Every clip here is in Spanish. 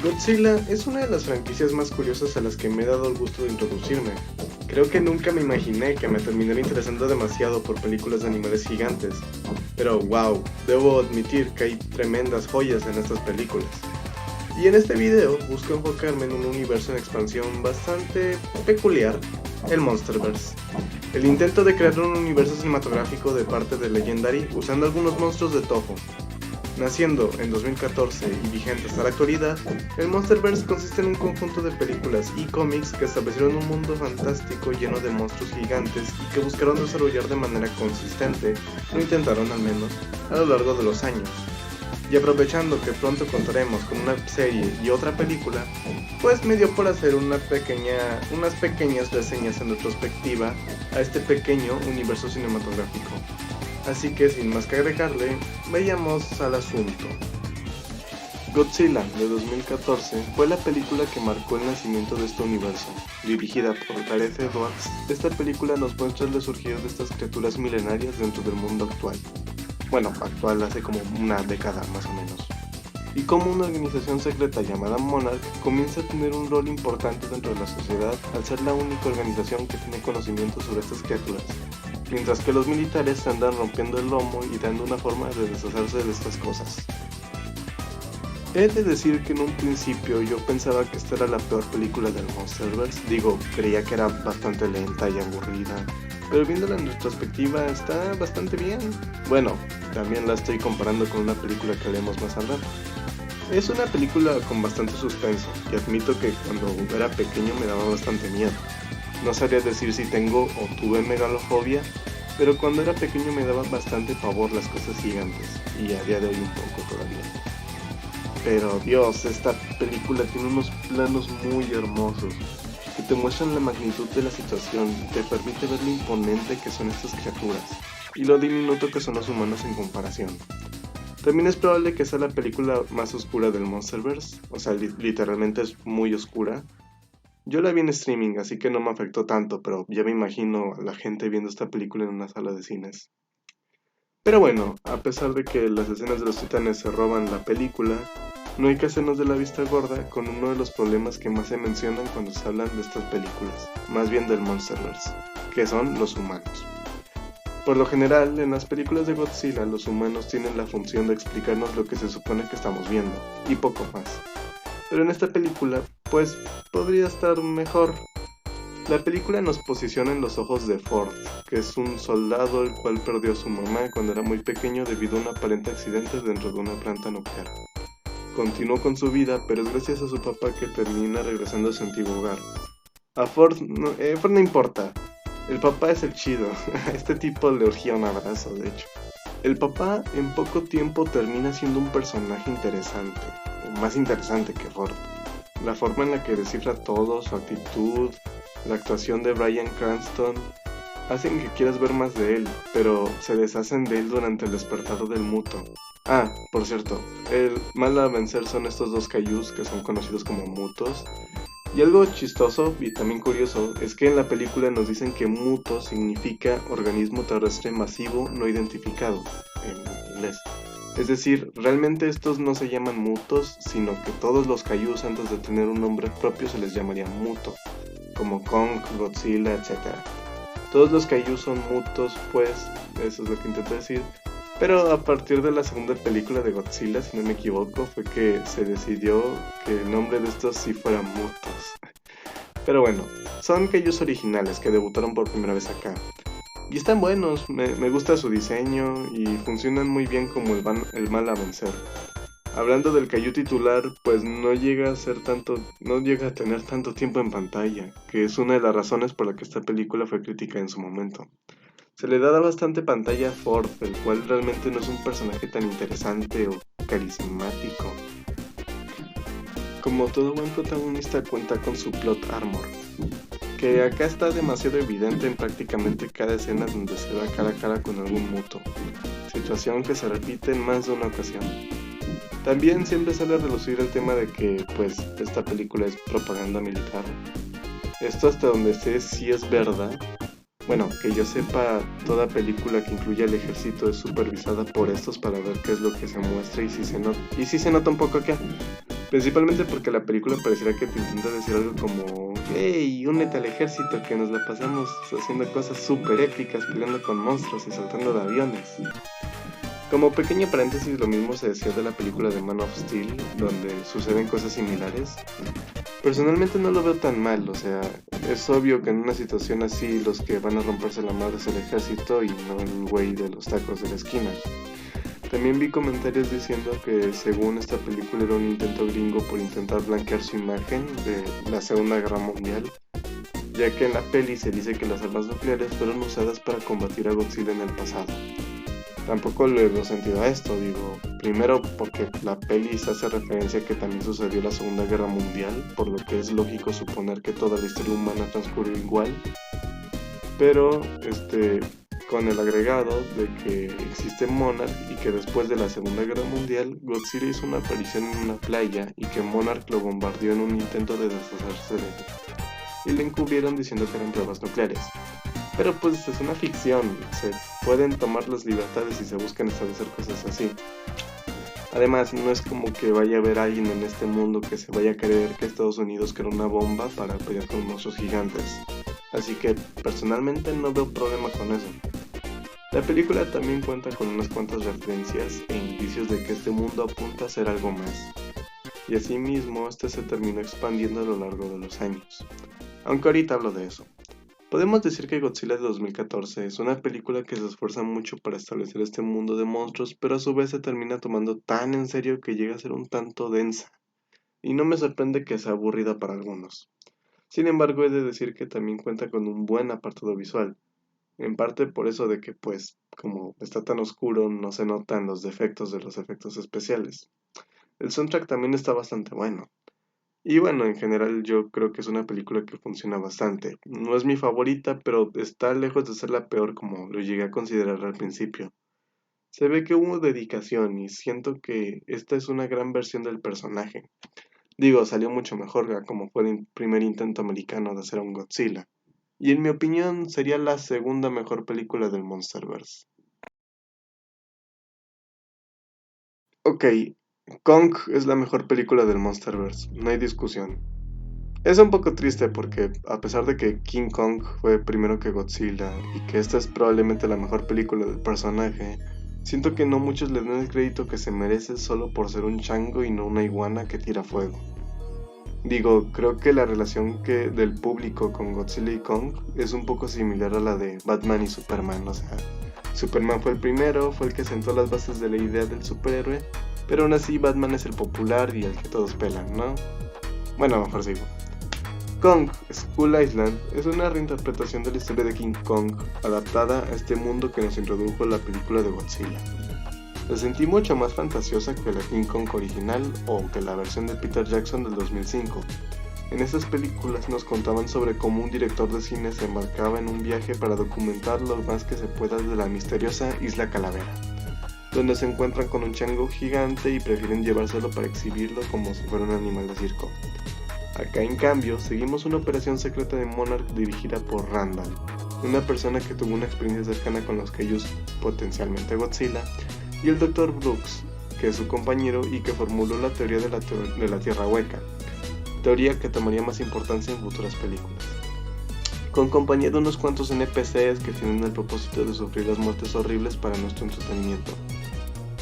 Godzilla es una de las franquicias más curiosas a las que me he dado el gusto de introducirme. Creo que nunca me imaginé que me terminara interesando demasiado por películas de animales gigantes, pero wow, debo admitir que hay tremendas joyas en estas películas. Y en este video busco enfocarme en un universo en expansión bastante peculiar, el Monsterverse. El intento de crear un universo cinematográfico de parte de Legendary usando algunos monstruos de Toho. Naciendo en 2014 y vigente hasta la actualidad, el Monsterverse consiste en un conjunto de películas y cómics que establecieron un mundo fantástico lleno de monstruos gigantes y que buscaron desarrollar de manera consistente, lo intentaron al menos, a lo largo de los años. Y aprovechando que pronto contaremos con una serie y otra película, pues me dio por hacer unas pequeñas reseñas en retrospectiva a este pequeño universo cinematográfico. Así que sin más que agregarle, vayamos al asunto. Godzilla de 2014 fue la película que marcó el nacimiento de este universo. Dirigida por Gareth Edwards, esta película nos muestra el resurgir de estas criaturas milenarias dentro del mundo actual. Bueno, actual hace como una década más o menos. Y cómo una organización secreta llamada Monarch comienza a tener un rol importante dentro de la sociedad al ser la única organización que tiene conocimiento sobre estas criaturas, mientras que los militares se andan rompiendo el lomo y dando una forma de deshacerse de estas cosas. He de decir que en un principio yo pensaba que esta era la peor película del Monsterverse, creía que era bastante lenta y aburrida, pero viéndola en retrospectiva está bastante bien. Bueno, también la estoy comparando con una película que haremos más al rato. Es una película con bastante suspenso, y admito que cuando era pequeño me daba bastante miedo. No sabría decir si tengo o tuve megalofobia, pero cuando era pequeño me daban bastante pavor las cosas gigantes, y a día de hoy un poco todavía. Pero Dios, esta película tiene unos planos muy hermosos, que te muestran la magnitud de la situación y te permite ver lo imponente que son estas criaturas, y lo diminuto que son los humanos en comparación. También es probable que sea la película más oscura del Monsterverse, o sea, literalmente es muy oscura. Yo la vi en streaming, así que no me afectó tanto, pero ya me imagino a la gente viendo esta película en una sala de cines. Pero bueno, a pesar de que las escenas de los titanes se roban la película, no hay que hacernos de la vista gorda con uno de los problemas que más se mencionan cuando se hablan de estas películas, más bien del Monsterverse, que son los humanos. Por lo general, en las películas de Godzilla, los humanos tienen la función de explicarnos lo que se supone que estamos viendo, y poco más. Pero en esta película, pues, podría estar mejor. La película nos posiciona en los ojos de Ford, que es un soldado el cual perdió a su mamá cuando era muy pequeño debido a un aparente accidente dentro de una planta nuclear. Continuó con su vida, pero es gracias a su papá que termina regresando a su antiguo hogar. A Ford no importa, el papá es el chido, a este tipo le urgía un abrazo de hecho. El papá en poco tiempo termina siendo un personaje interesante, más interesante que Ford. La forma en la que descifra todo, su actitud, la actuación de Bryan Cranston, hacen que quieras ver más de él, pero se deshacen de él durante el despertar del Muto. Ah, por cierto, el mal a vencer son estos dos Kaijus que son conocidos como Mutos. Y algo chistoso y también curioso es que en la película nos dicen que Muto significa organismo terrestre masivo no identificado, en inglés. Es decir, realmente estos no se llaman mutos, sino que todos los Kaijus antes de tener un nombre propio se les llamaría muto, como Kong, Godzilla, etc. Todos los Kaijus son mutos, pues, eso es lo que intento decir. Pero a partir de la segunda película de Godzilla, si no me equivoco, fue que se decidió que el nombre de estos sí fuera mutos. Pero bueno, son Kaijus originales que debutaron por primera vez acá. Y están buenos, me gusta su diseño y funcionan muy bien como el mal a vencer. Hablando del Kaiju titular, pues no llega a tener tanto tiempo en pantalla, que es una de las razones por la que esta película fue crítica en su momento. Se le da bastante pantalla a Ford, el cual realmente no es un personaje tan interesante o carismático. Como todo buen protagonista cuenta con su plot armor, que acá está demasiado evidente en prácticamente cada escena donde se da cara a cara con algún muto, situación que se repite en más de una ocasión. También siempre sale a relucir el tema de que, pues, esta película es propaganda militar. Esto hasta donde sé si es verdad. Bueno, que yo sepa, toda película que incluya al ejército es supervisada por estos para ver qué es lo que se muestra y si se nota un poco acá. Principalmente porque la película pareciera que te intenta decir algo como: hey, únete al ejército, que nos la pasamos haciendo cosas súper épicas, peleando con monstruos y saltando de aviones. Como pequeño paréntesis, lo mismo se decía de la película de Man of Steel, donde suceden cosas similares. Personalmente no lo veo tan mal, o sea, es obvio que en una situación así los que van a romperse la madre es el ejército y no el güey de los tacos de la esquina. También vi comentarios diciendo que según esta película era un intento gringo por intentar blanquear su imagen de la Segunda Guerra Mundial, ya que en la peli se dice que las armas nucleares fueron usadas para combatir a Godzilla en el pasado. Tampoco le veo sentido a esto, digo, primero porque la peli se hace referencia a que también sucedió la Segunda Guerra Mundial, por lo que es lógico suponer que toda la historia humana transcurrió igual, pero con el agregado de que existe Monarch y que después de la Segunda Guerra Mundial Godzilla hizo una aparición en una playa y que Monarch lo bombardeó en un intento de deshacerse de él, y le encubrieron diciendo que eran pruebas nucleares. Pero pues es una ficción, se pueden tomar las libertades y se buscan establecer cosas así. Además, no es como que vaya a haber alguien en este mundo que se vaya a creer que Estados Unidos creó una bomba para pelear con monstruos gigantes. Así que personalmente no veo problema con eso. La película también cuenta con unas cuantas referencias e indicios de que este mundo apunta a ser algo más. Y asimismo, este se terminó expandiendo a lo largo de los años. Aunque ahorita hablo de eso. Podemos decir que Godzilla de 2014 es una película que se esfuerza mucho para establecer este mundo de monstruos, pero a su vez se termina tomando tan en serio que llega a ser un tanto densa, y no me sorprende que sea aburrida para algunos. Sin embargo, he de decir que también cuenta con un buen apartado visual, en parte por eso de que pues, como está tan oscuro, no se notan los defectos de los efectos especiales. El soundtrack también está bastante bueno. Y bueno, en general yo creo que es una película que funciona bastante. No es mi favorita, pero está lejos de ser la peor como lo llegué a considerar al principio. Se ve que hubo dedicación y siento que esta es una gran versión del personaje. Digo, salió mucho mejor a como fue el primer intento americano de hacer un Godzilla. Y en mi opinión sería la segunda mejor película del Monsterverse. Ok, Kong es la mejor película del Monsterverse, no hay discusión. Es un poco triste porque, a pesar de que King Kong fue primero que Godzilla y que esta es probablemente la mejor película del personaje, siento que no muchos le dan el crédito que se merece solo por ser un chango y no una iguana que tira fuego. Digo, creo que la relación del público con Godzilla y Kong es un poco similar a la de Batman y Superman, o sea, Superman fue el primero, fue el que sentó las bases de la idea del superhéroe, pero aún así Batman es el popular y el que todos pelan, ¿no? Bueno, mejor sigo. Kong Skull Island es una reinterpretación de la historia de King Kong, adaptada a este mundo que nos introdujo la película de Godzilla. La sentí mucho más fantasiosa que la King Kong original o que la versión de Peter Jackson del 2005. En estas películas nos contaban sobre cómo un director de cine se embarcaba en un viaje para documentar lo más que se pueda de la misteriosa Isla Calavera, donde se encuentran con un chango gigante y prefieren llevárselo para exhibirlo como si fuera un animal de circo. Acá en cambio, seguimos una operación secreta de Monarch dirigida por Randall, una persona que tuvo una experiencia cercana con los Kaijus, potencialmente Godzilla, y el Dr. Brooks, que es su compañero y que formuló la teoría de la Tierra Hueca, teoría que tomaría más importancia en futuras películas. Con compañía de unos cuantos NPCs que tienen el propósito de sufrir las muertes horribles para nuestro entretenimiento.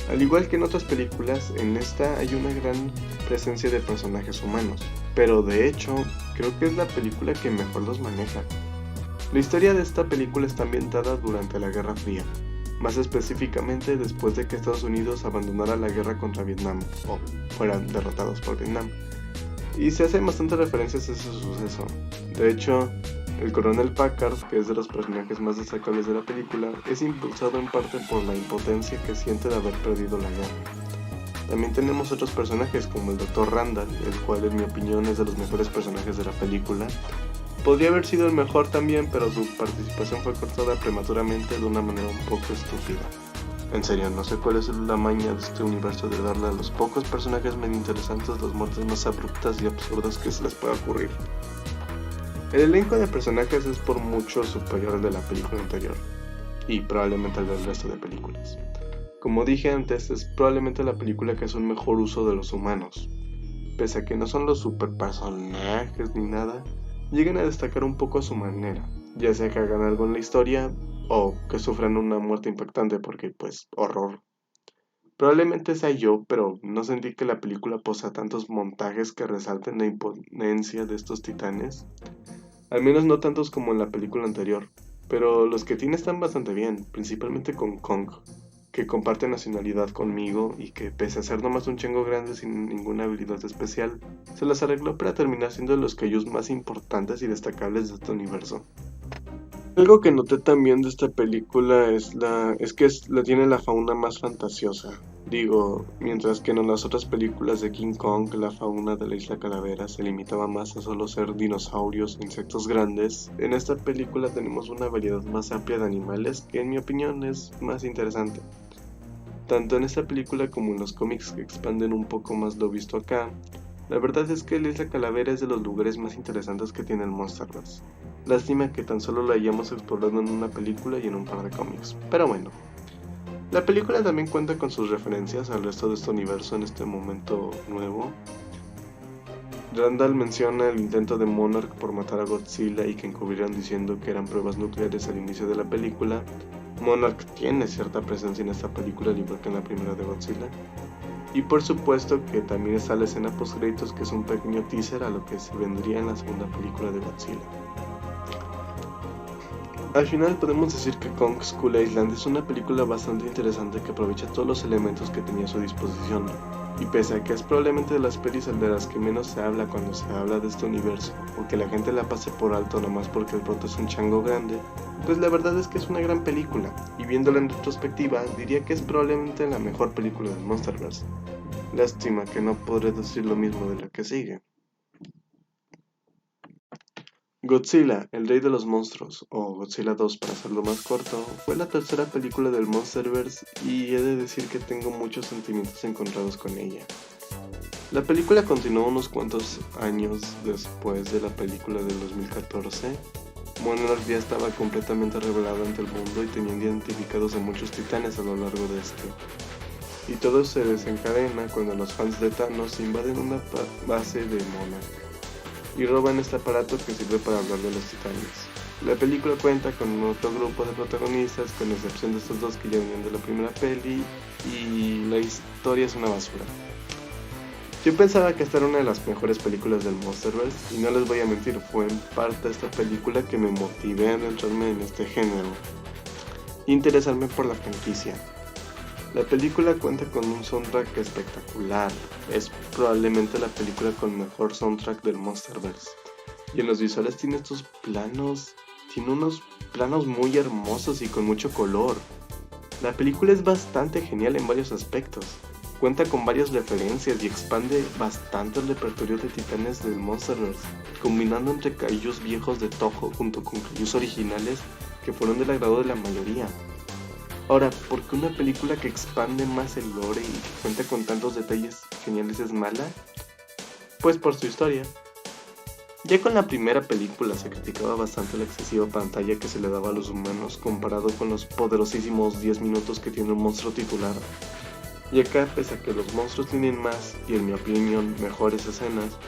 Al igual que en otras películas, en esta hay una gran presencia de personajes humanos, pero de hecho, creo que es la película que mejor los maneja. La historia de esta película está ambientada durante la Guerra Fría, más específicamente después de que Estados Unidos abandonara la guerra contra Vietnam, o fueran derrotados por Vietnam, y se hacen bastantes referencias a ese suceso. De hecho, el coronel Packard, que es de los personajes más destacables de la película, es impulsado en parte por la impotencia que siente de haber perdido la guerra. También tenemos otros personajes como el Dr. Randall, el cual en mi opinión es de los mejores personajes de la película. Podría haber sido el mejor también, pero su participación fue cortada prematuramente de una manera un poco estúpida. En serio, no sé cuál es la maña de este universo de darle a los pocos personajes medio interesantes las muertes más abruptas y absurdas que se les pueda ocurrir. El elenco de personajes es por mucho superior al de la película anterior, y probablemente al del resto de películas. Como dije antes, es probablemente la película que hace un mejor uso de los humanos. pese a que no son los super personajes ni nada, llegan a destacar un poco a su manera, ya sea que hagan algo en la historia o que sufran una muerte impactante porque pues horror. Probablemente sea yo, pero no sentí que la película posea tantos montajes que resalten la imponencia de estos titanes. Al menos no tantos como en la película anterior, pero los que tiene están bastante bien, principalmente con Kong, que comparte nacionalidad conmigo y que pese a ser nomás un chango grande sin ninguna habilidad especial, se las arregló para terminar siendo los kaijus más importantes y destacables de este universo. Algo que noté también de esta película es que tiene la fauna más fantasiosa. Digo, mientras que en las otras películas de King Kong la fauna de la Isla Calavera se limitaba más a solo ser dinosaurios e insectos grandes, en esta película tenemos una variedad más amplia de animales que en mi opinión es más interesante. Tanto en esta película como en los cómics que expanden un poco más lo visto acá, la verdad es que la Isla Calavera es de los lugares más interesantes que tiene el Monsterverse. Lástima que tan solo lo hayamos explorado en una película y en un par de cómics, pero bueno. La película también cuenta con sus referencias al resto de este universo en este momento nuevo. Randall menciona el intento de Monarch por matar a Godzilla y que encubrieron diciendo que eran pruebas nucleares al inicio de la película. Monarch tiene cierta presencia en esta película, al igual que en la primera de Godzilla. Y por supuesto que también está la escena post créditos, que es un pequeño teaser a lo que se vendría en la segunda película de Godzilla. Al final podemos decir que Kong Skull Island es una película bastante interesante que aprovecha todos los elementos que tenía a su disposición. Y pese a que es probablemente de las pelis de las que menos se habla cuando se habla de este universo, o que la gente la pase por alto nomás porque el prota es un chango grande, pues la verdad es que es una gran película, y viéndola en retrospectiva diría que es probablemente la mejor película del Monsterverse. Lástima que no podré decir lo mismo de la que sigue. Godzilla, el rey de los monstruos, o Godzilla 2 para hacerlo más corto, fue la tercera película del Monsterverse y he de decir que tengo muchos sentimientos encontrados con ella. La película continuó unos cuantos años después de la película del 2014. Monarch ya estaba completamente revelado ante el mundo y tenían identificados a muchos titanes a lo largo de este. Y todo se desencadena cuando los fans de Thanos invaden una base de Monarch y roban este aparato que sirve para hablar de los titanes. La película cuenta con otro grupo de protagonistas, con excepción de estos dos que ya venían de la primera peli, y la historia es una basura. Yo pensaba que esta era una de las mejores películas del Monsterverse, y no les voy a mentir, fue en parte esta película que me motivé a adentrarme en este género e interesarme por la franquicia. La película cuenta con un soundtrack espectacular, es probablemente la película con mejor soundtrack del Monsterverse. Y en los visuales tiene unos planos muy hermosos y con mucho color. La película es bastante genial en varios aspectos. Cuenta con varias referencias y expande bastante el repertorio de titanes del Monsterverse, combinando entre kaijus viejos de Toho junto con kaijus originales que fueron del agrado de la mayoría. Ahora, ¿por qué una película que expande más el lore y que cuenta con tantos detalles geniales es mala? Pues por su historia. Ya con la primera película se criticaba bastante la excesiva pantalla que se le daba a los humanos comparado con los poderosísimos 10 minutos que tiene un monstruo titular. Y acá, pese a que los monstruos tienen más y en mi opinión mejores escenas,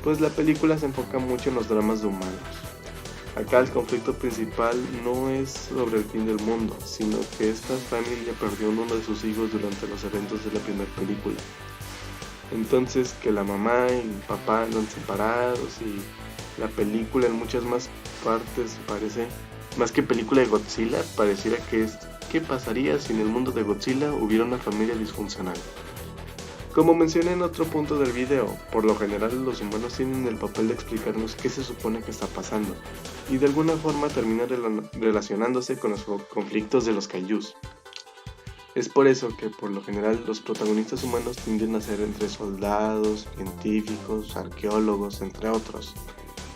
pues la película se enfoca mucho en los dramas de humanos. Acá el conflicto principal no es sobre el fin del mundo, sino que esta familia perdió a uno de sus hijos durante los eventos de la primera película. Entonces que la mamá y el papá andan separados y la película en muchas más partes parece, más que película de Godzilla, pareciera que es ¿qué pasaría si en el mundo de Godzilla hubiera una familia disfuncional? Como mencioné en otro punto del video, por lo general los humanos tienen el papel de explicarnos qué se supone que está pasando, y de alguna forma terminan relacionándose con los conflictos de los kaijus. Es por eso que por lo general los protagonistas humanos tienden a ser entre soldados, científicos, arqueólogos, entre otros.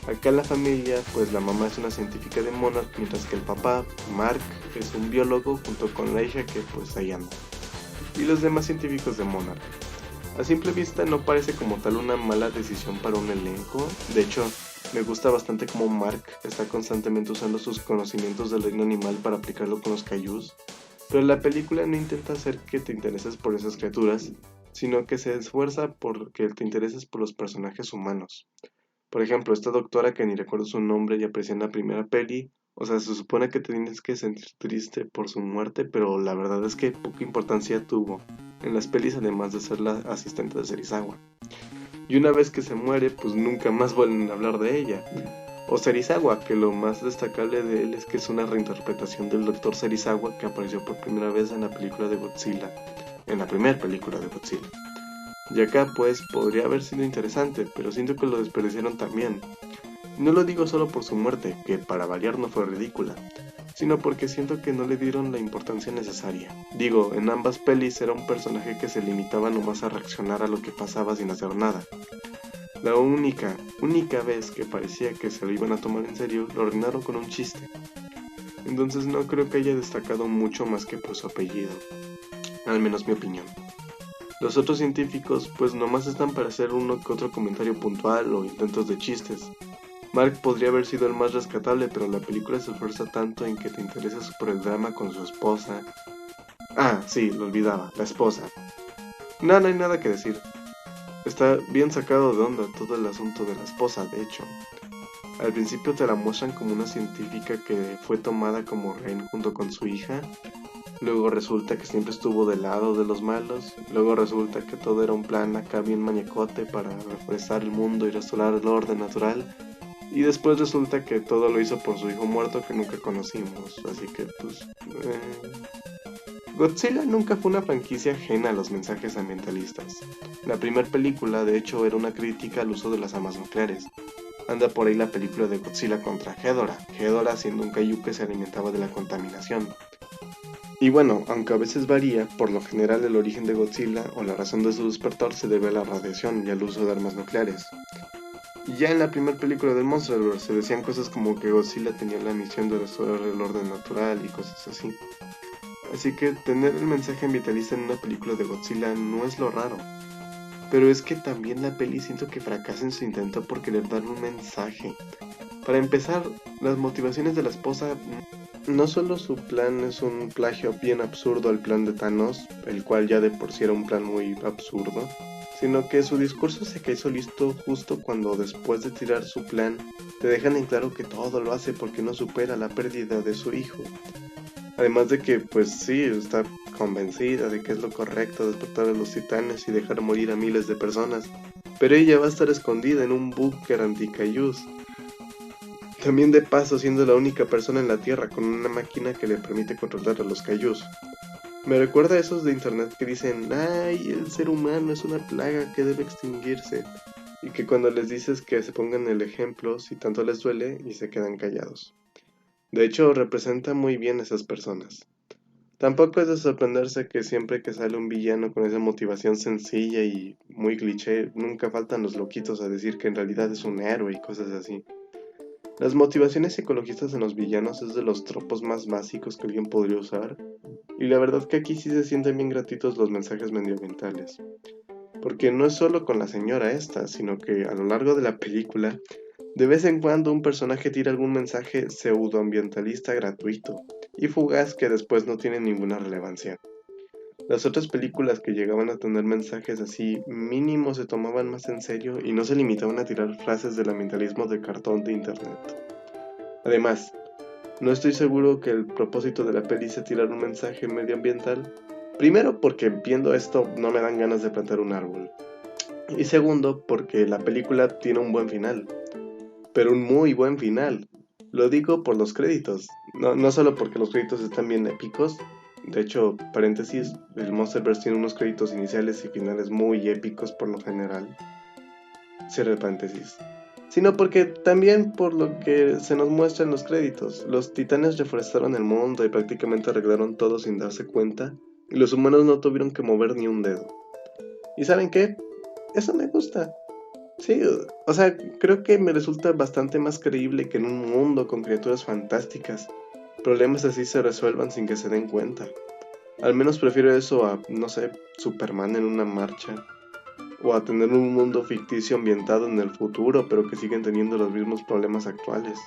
Acá en la familia, pues la mamá es una científica de Monarch, mientras que el papá, Mark, es un biólogo junto con la hija que pues ahí anda. Y los demás científicos de Monarch. A simple vista no parece como tal una mala decisión para un elenco, de hecho me gusta bastante como Mark está constantemente usando sus conocimientos del reino animal para aplicarlo con los kaijus, pero la película no intenta hacer que te intereses por esas criaturas, sino que se esfuerza porque te intereses por los personajes humanos. Por ejemplo, esta doctora que ni recuerdo su nombre y aparecía en la primera peli, o sea, se supone que te tienes que sentir triste por su muerte, pero la verdad es que poca importancia tuvo en las pelis además de ser la asistente de Serizawa. Y una vez que se muere, pues nunca más vuelven a hablar de ella. O Serizawa, que lo más destacable de él es que es una reinterpretación del Dr. Serizawa que apareció por primera vez en la película de Godzilla, en la primera película de Godzilla. Y acá pues podría haber sido interesante, pero siento que lo desperdiciaron también. No lo digo solo por su muerte, que para variar no fue ridícula, sino porque siento que no le dieron la importancia necesaria. Digo, en ambas pelis era un personaje que se limitaba nomás a reaccionar a lo que pasaba sin hacer nada. La única vez que parecía que se lo iban a tomar en serio, lo arruinaron con un chiste. Entonces no creo que haya destacado mucho más que por su apellido, al menos mi opinión. Los otros científicos pues nomás están para hacer uno que otro comentario puntual o intentos de chistes. Mark podría haber sido el más rescatable, pero la película se esfuerza tanto en que te intereses por el drama con su esposa. Ah, sí, lo olvidaba, la esposa. No hay nada que decir. Está bien sacado de onda todo el asunto de la esposa, de hecho. Al principio te la muestran como una científica que fue tomada como rehén junto con su hija. Luego resulta que siempre estuvo del lado de los malos. Luego resulta que todo era un plan acá bien mañecote para refrescar el mundo y restaurar el orden natural. Y después resulta que todo lo hizo por su hijo muerto que nunca conocimos. Así que pues... Godzilla nunca fue una franquicia ajena a los mensajes ambientalistas. La primera película de hecho era una crítica al uso de las armas nucleares. Anda por ahí la película de Godzilla contra Ghidorah siendo un kaiju que se alimentaba de la contaminación. Y bueno, aunque a veces varía, por lo general el origen de Godzilla o la razón de su despertar se debe a la radiación y al uso de armas nucleares. Ya en la primera película del Monsterverse se decían cosas como que Godzilla tenía la misión de restaurar el orden natural y cosas así. Así que tener el mensaje ambientalista en una película de Godzilla no es lo raro. Pero es que también la peli siento que fracasa en su intento por querer dar un mensaje. Para empezar, las motivaciones de la esposa, no solo su plan es un plagio bien absurdo al plan de Thanos, el cual ya de por sí era un plan muy absurdo, sino que su discurso se cae listo justo cuando después de tirar su plan, te dejan en claro que todo lo hace porque no supera la pérdida de su hijo. Además de que, pues sí, está convencida de que es lo correcto despertar a los titanes y dejar morir a miles de personas, pero ella va a estar escondida en un búnker anti-kaijus. También de paso siendo la única persona en la Tierra con una máquina que le permite controlar a los kaijus. Me recuerda a esos de internet que dicen, ay, el ser humano es una plaga que debe extinguirse, y que cuando les dices que se pongan el ejemplo, si tanto les duele, y se quedan callados. De hecho, representa muy bien a esas personas. Tampoco es de sorprenderse que siempre que sale un villano con esa motivación sencilla y muy cliché, nunca faltan los loquitos a decir que en realidad es un héroe y cosas así. Las motivaciones psicologistas en los villanos es de los tropos más básicos que alguien podría usar, y la verdad que aquí sí se sienten bien gratuitos los mensajes medioambientales. Porque no es solo con la señora esta, sino que a lo largo de la película, de vez en cuando un personaje tira algún mensaje pseudoambientalista gratuito y fugaz que después no tiene ninguna relevancia. Las otras películas que llegaban a tener mensajes así mínimo se tomaban más en serio y no se limitaban a tirar frases del ambientalismo de cartón de internet. Además, no estoy seguro que el propósito de la peli sea tirar un mensaje medioambiental. Primero porque viendo esto no me dan ganas de plantar un árbol. Y segundo porque la película tiene un buen final. Pero un muy buen final. Lo digo por los créditos. No solo porque los créditos están bien épicos. De hecho, paréntesis, el Monsterverse tiene unos créditos iniciales y finales muy épicos por lo general. Cierre paréntesis. Sino porque también por lo que se nos muestra en los créditos. Los titanes reforestaron el mundo y prácticamente arreglaron todo sin darse cuenta. Y los humanos no tuvieron que mover ni un dedo. ¿Y saben qué? Eso me gusta. Sí, o sea, creo que me resulta bastante más creíble que en un mundo con criaturas fantásticas, problemas así se resuelvan sin que se den cuenta. Al menos prefiero eso a, no sé, Superman en una marcha, o a tener un mundo ficticio ambientado en el futuro, pero que siguen teniendo los mismos problemas actuales.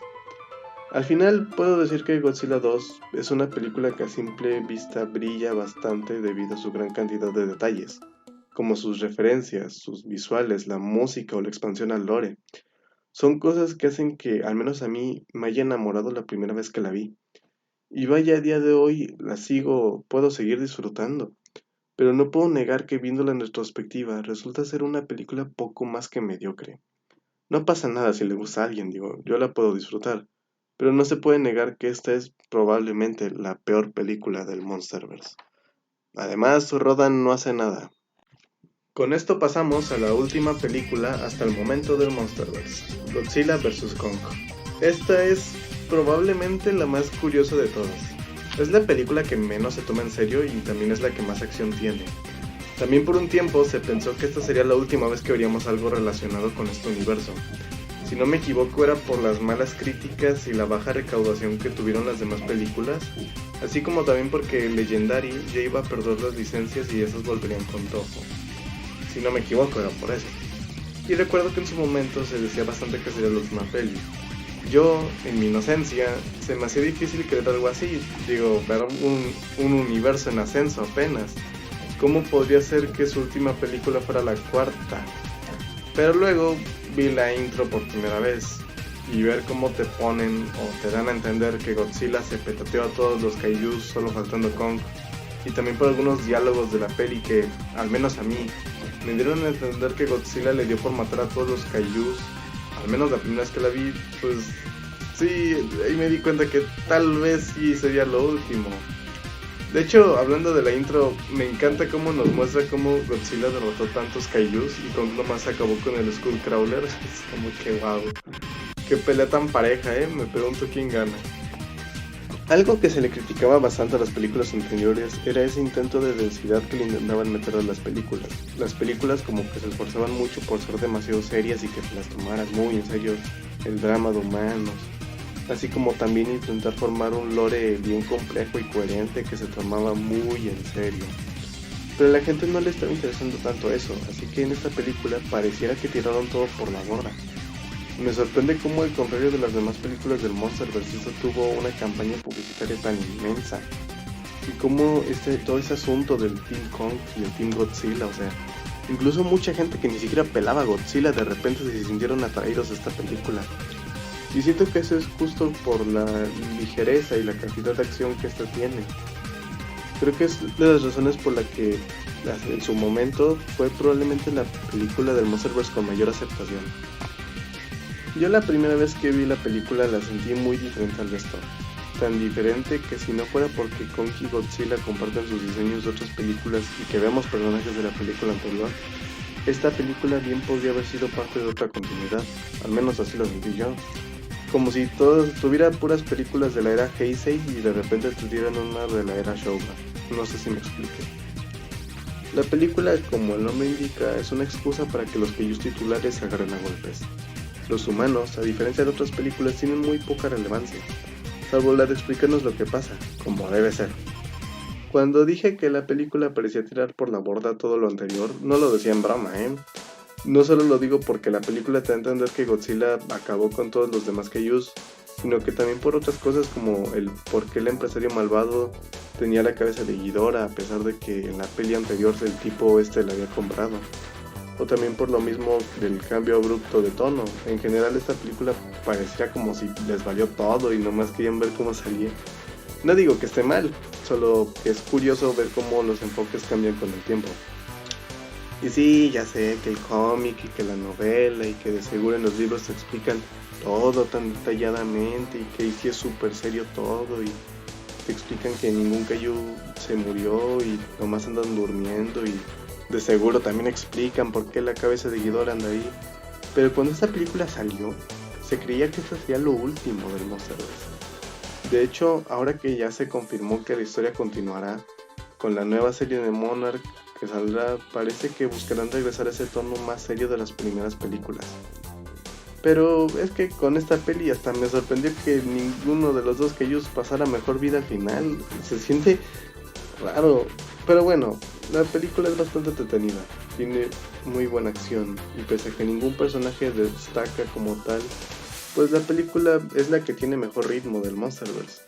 Al final puedo decir que Godzilla 2 es una película que a simple vista brilla bastante debido a su gran cantidad de detalles. como sus referencias, sus visuales, la música o la expansión al lore. Son cosas que hacen que, al menos a mí, me haya enamorado la primera vez que la vi. Y vaya, a día de hoy puedo seguir disfrutando. Pero no puedo negar que viéndola en retrospectiva resulta ser una película poco más que mediocre. No pasa nada si le gusta a alguien, digo, yo la puedo disfrutar. Pero no se puede negar que esta es probablemente la peor película del Monsterverse. Además, Rodan no hace nada. Con esto pasamos a la última película hasta el momento del Monsterverse, Godzilla vs. Kong. Esta es probablemente la más curiosa de todas. Es la película que menos se toma en serio y también es la que más acción tiene. También por un tiempo se pensó que esta sería la última vez que veríamos algo relacionado con este universo. Si no me equivoco era por las malas críticas y la baja recaudación que tuvieron las demás películas, así como también porque Legendary ya iba a perder las licencias y esas volverían con Toho. Si no me equivoco era por eso. Y recuerdo que en su momento se decía bastante que sería la última peli. Yo, en mi inocencia, se me hacía difícil creer algo así. Digo, ver un universo en ascenso apenas. ¿Cómo podría ser que su última película fuera la cuarta? Pero luego vi la intro por primera vez y ver cómo te ponen o te dan a entender que Godzilla se petateó a todos los kaijus solo faltando Kong, y también por algunos diálogos de la peli que, al menos a mí, me dieron a entender que Godzilla le dio por matar a todos los kaijus. Al menos la primera vez que la vi, pues sí, ahí me di cuenta que tal vez sí sería lo último. De hecho, hablando de la intro, me encanta cómo nos muestra cómo Godzilla derrotó tantos kaijus y Kong nomás acabó con el Skullcrawler. Es como que wow, qué pelea tan pareja, me pregunto quién gana. Algo que se le criticaba bastante a las películas anteriores era ese intento de densidad que le intentaban meter a las películas. Las películas como que se esforzaban mucho por ser demasiado serias y que las tomaran muy en serio el drama de humanos, así como también intentar formar un lore bien complejo y coherente que se tomaba muy en serio. Pero a la gente no le estaba interesando tanto eso, así que en esta película pareciera que tiraron todo por la borda. Me sorprende cómo, al contrario de las demás películas del Monsterverse, esta tuvo una campaña publicitaria tan inmensa. Y cómo todo ese asunto del Team Kong y el Team Godzilla, o sea, incluso mucha gente que ni siquiera pelaba a Godzilla de repente se sintieron atraídos a esta película. Y siento que eso es justo por la ligereza y la cantidad de acción que esta tiene. Creo que es de las razones por la que en su momento fue probablemente la película del Monsterverse con mayor aceptación. Yo la primera vez que vi la película la sentí muy diferente al resto. Tan diferente que si no fuera porque Kong y Godzilla comparten sus diseños de otras películas y que vemos personajes de la película anterior, esta película bien podría haber sido parte de otra continuidad, al menos así lo sentí yo. Como si tuviera puras películas de la era Heisei y de repente tuvieran una de la era Showa. No sé si me explique. La película, como el nombre indica, es una excusa para que los kaijus titulares se agarren a golpes. Los humanos, a diferencia de otras películas, tienen muy poca relevancia, salvo la de explicarnos lo que pasa, como debe ser. Cuando dije que la película parecía tirar por la borda todo lo anterior, no lo decía en broma, No solo lo digo porque la película te da a entender que Godzilla acabó con todos los demás kaijus, sino que también por otras cosas como el por qué el empresario malvado tenía la cabeza de Ghidorah a pesar de que en la peli anterior el tipo la había comprado. O también por lo mismo del cambio abrupto de tono. En general esta película parecía como si les valió todo y nomás querían ver cómo salía. No digo que esté mal, solo que es curioso ver cómo los enfoques cambian con el tiempo. Y sí, ya sé que el cómic y que la novela y que de seguro en los libros te explican todo tan detalladamente y que ahí sí es súper serio todo y te explican que ningún kaiju se murió y nomás andan durmiendo y de seguro también explican por qué la cabeza de Ghidorah anda ahí. Pero cuando esta película salió, se creía que esto sería lo último del Monsterverse. De hecho, ahora que ya se confirmó que la historia continuará, con la nueva serie de Monarch que saldrá, parece que buscarán regresar a ese tono más serio de las primeras películas. Pero es que con esta peli hasta me sorprendió que ninguno de los dos kaijus pasara mejor vida al final. Se siente raro, pero bueno, la película es bastante entretenida, tiene muy buena acción y pese a que ningún personaje destaca como tal, pues la película es la que tiene mejor ritmo del Monsterverse.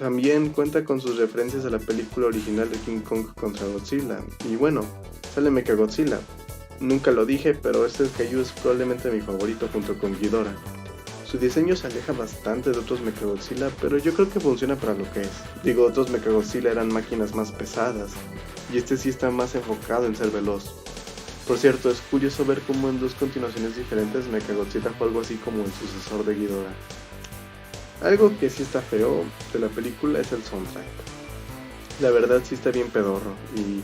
También cuenta con sus referencias a la película original de King Kong contra Godzilla. Y bueno, sale Mechagodzilla. Nunca lo dije, pero este kaiju es probablemente mi favorito junto con Ghidorah. Su diseño se aleja bastante de otros Mechagodzilla, pero yo creo que funciona para lo que es. Digo, otros Mechagodzilla eran máquinas más pesadas, y este sí está más enfocado en ser veloz. Por cierto, es curioso ver cómo en dos continuaciones diferentes Mechagodzilla fue algo así como el sucesor de Ghidorah. Algo que sí está feo de la película es el soundtrack. La verdad sí está bien pedorro, y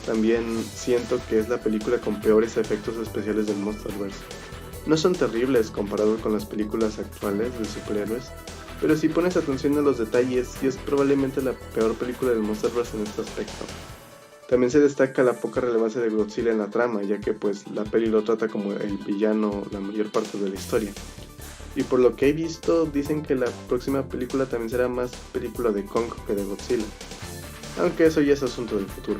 también siento que es la película con peores efectos especiales del Monsterverse. No son terribles comparados con las películas actuales de superhéroes, pero si pones atención a los detalles, sí es probablemente la peor película del Monsterverse en este aspecto. También se destaca la poca relevancia de Godzilla en la trama, ya que pues la peli lo trata como el villano la mayor parte de la historia. Y por lo que he visto, dicen que la próxima película también será más película de Kong que de Godzilla, aunque eso ya es asunto del futuro.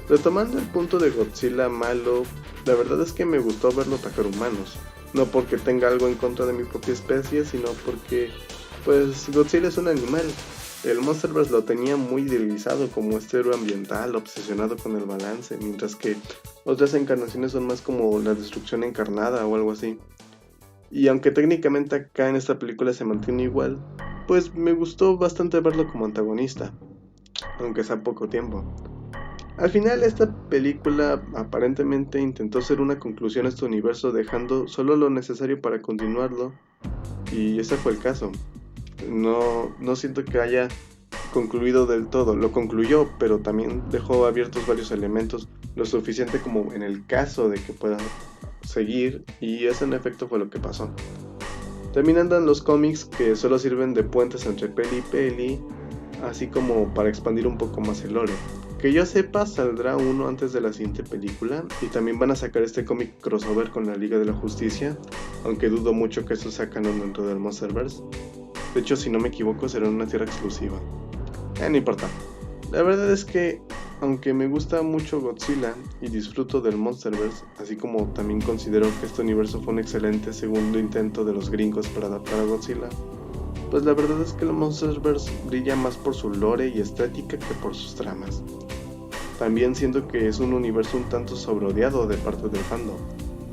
Retomando el punto de Godzilla malo, la verdad es que me gustó verlo atacar humanos, no porque tenga algo en contra de mi propia especie, sino porque, pues, Godzilla es un animal. El Monsterverse lo tenía muy idealizado como este héroe ambiental, obsesionado con el balance, mientras que otras encarnaciones son más como la destrucción encarnada o algo así. Y aunque técnicamente acá en esta película se mantiene igual, pues me gustó bastante verlo como antagonista, aunque sea poco tiempo. Al final esta película aparentemente intentó ser una conclusión a este universo dejando solo lo necesario para continuarlo, y ese fue el caso. No siento que haya concluido del todo, lo concluyó, pero también dejó abiertos varios elementos, lo suficiente como en el caso de que pueda seguir, y ese en efecto fue lo que pasó. También andan los cómics que solo sirven de puentes entre peli y peli, así como para expandir un poco más el lore. Que yo sepa, saldrá uno antes de la siguiente película, y también van a sacar este cómic crossover con la Liga de la Justicia, aunque dudo mucho que eso sea canon dentro del Monsterverse. De hecho, si no me equivoco, será una tierra exclusiva. No importa. La verdad es que, aunque me gusta mucho Godzilla y disfruto del Monsterverse, así como también considero que este universo fue un excelente segundo intento de los gringos para adaptar a Godzilla, pues la verdad es que el Monsterverse brilla más por su lore y estética que por sus tramas. También siento que es un universo un tanto sobreodiado de parte del fandom,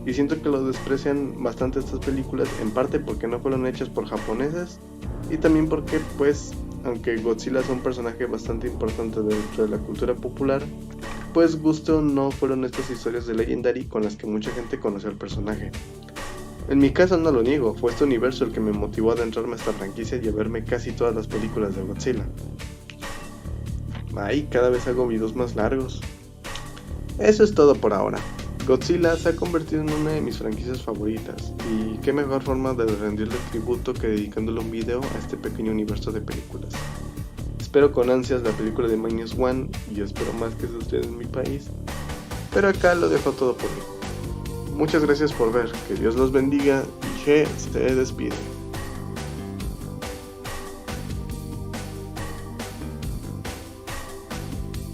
y siento que lo desprecian bastante estas películas, en parte porque no fueron hechas por japoneses, y también porque pues, aunque Godzilla es un personaje bastante importante dentro de la cultura popular, pues guste o no fueron estas historias de Legendary con las que mucha gente conoció al personaje. En mi caso no lo niego, fue este universo el que me motivó a adentrarme a esta franquicia y a verme casi todas las películas de Godzilla. Ay, cada vez hago videos más largos. Eso es todo por ahora. Godzilla se ha convertido en una de mis franquicias favoritas, y qué mejor forma de rendirle tributo que dedicándole un video a este pequeño universo de películas. Espero con ansias la película de Minus One, y espero más que suceda en mi país, pero acá lo dejo todo por hoy. Muchas gracias por ver, que Dios los bendiga, y G se despide.